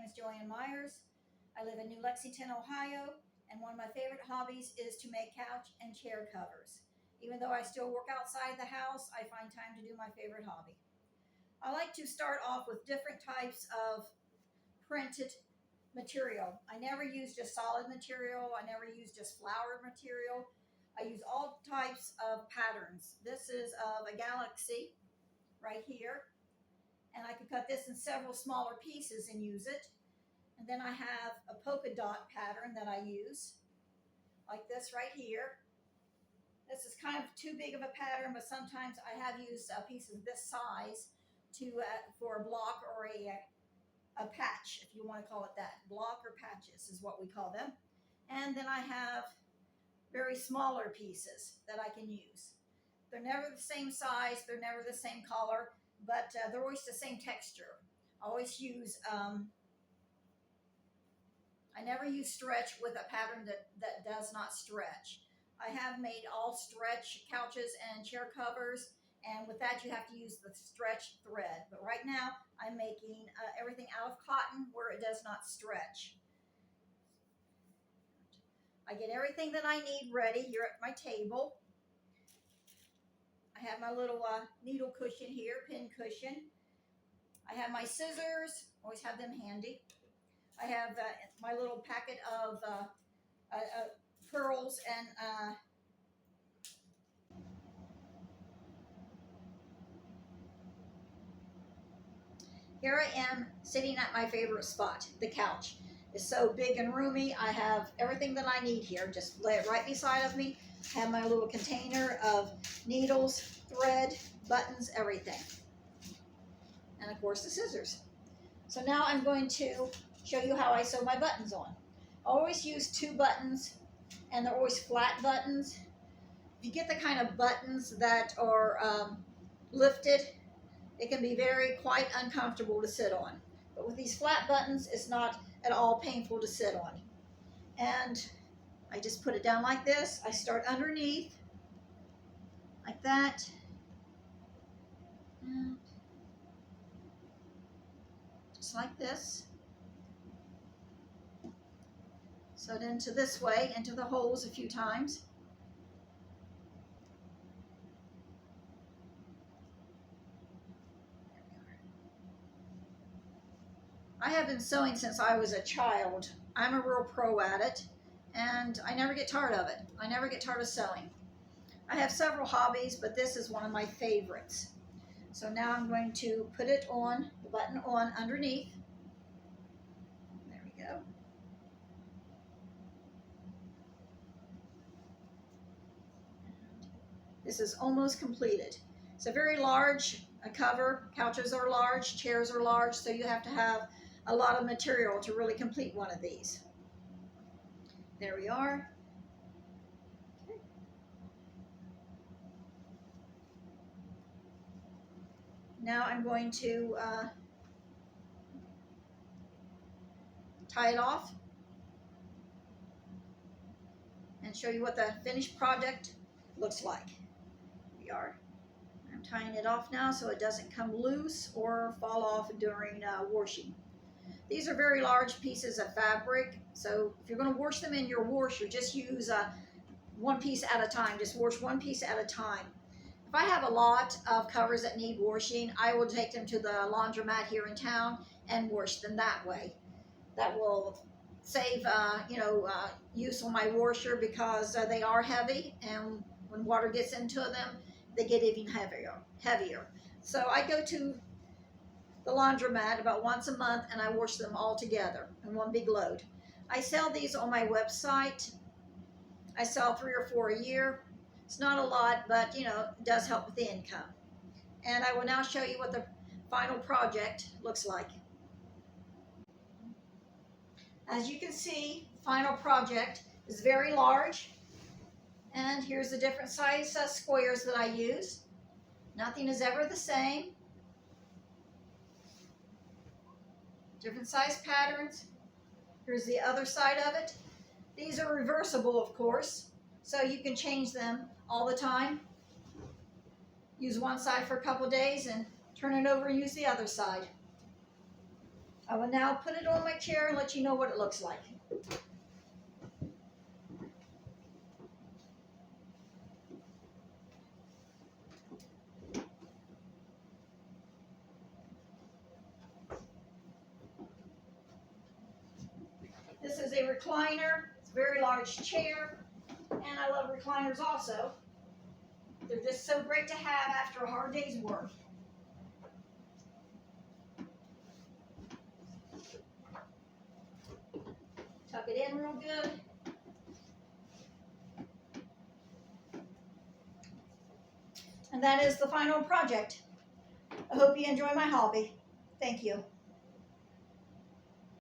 is Joanne Myers. I live in New Lexington, Ohio, and one of my favorite hobbies is to make couch and chair covers. Even though I still work outside the house, I find time to do my favorite hobby. I like to start off with different types of printed material. I never use just solid material. I never use just flowered material. I use all types of patterns. This is of a galaxy right here, and I could cut this in several smaller pieces and use it. And then I have a polka dot pattern that I use, like this right here. This is kind of too big of a pattern, but sometimes I have used pieces this size for a block or a patch, if you want to call it that. Block or patches is what we call them. And then I have very smaller pieces that I can use. They're never the same size, they're never the same color, but they're always the same texture. I always use, I never use stretch with a pattern that does not stretch. I have made all stretch couches and chair covers, and with that you have to use the stretch thread. But right now I'm making everything out of cotton where it does not stretch. I get everything that I need ready here at my table. I have my little needle cushion here, pin cushion. I have my scissors, always have them handy. I have my little packet of pearls and here I am sitting at my favorite spot, the couch. It's so big and roomy. I have everything that I need here. Just lay it right beside of me. I have my little container of needles, thread, buttons, everything. And of course the scissors. So now I'm going to show you how I sew my buttons on. I always use 2 buttons, and they're always flat buttons. If you get the kind of buttons that are lifted, it can be quite uncomfortable to sit on. But with these flat buttons, it's not at all painful to sit on. And I just put it down like this. I start underneath, like that. And just like this. Sew it into this way, into the holes a few times. I have been sewing since I was a child. I'm a real pro at it, and I never get tired of it. I never get tired of sewing. I have several hobbies, but this is one of my favorites. So now I'm going to put it on, the button on underneath. There we go. This is almost completed. It's a very large cover. Couches are large, chairs are large, so you have to have a lot of material to really complete one of these. There we are. Okay. Now I'm going to tie it off and show you what the finished project looks like. Here we are. I'm tying it off now so it doesn't come loose or fall off during washing. These are very large pieces of fabric, so if you're going to wash them in your washer, just use one piece at a time. Just wash one piece at a time. If I have a lot of covers that need washing, I will take them to the laundromat here in town and wash them that way. That will save use on my washer because they are heavy, and when water gets into them, they get even heavier. So I go to the laundromat about once a month, and I wash them all together in one big load. I sell these on my website. I sell 3 or 4 a year. It's not a lot, but it does help with the income. And I will now show you what the final project looks like. As you can see, the final project is very large. And here's the different size squares that I use. Nothing is ever the same. Different size patterns. Here's the other side of it. These are reversible, of course, so you can change them all the time. Use one side for a couple days and turn it over and use the other side. I will now put it on my chair and let you know what it looks like. This is a recliner. It's a very large chair, and I love recliners also. They're just so great to have after a hard day's work. Tuck it in real good. And that is the final project. I hope you enjoy my hobby. Thank you.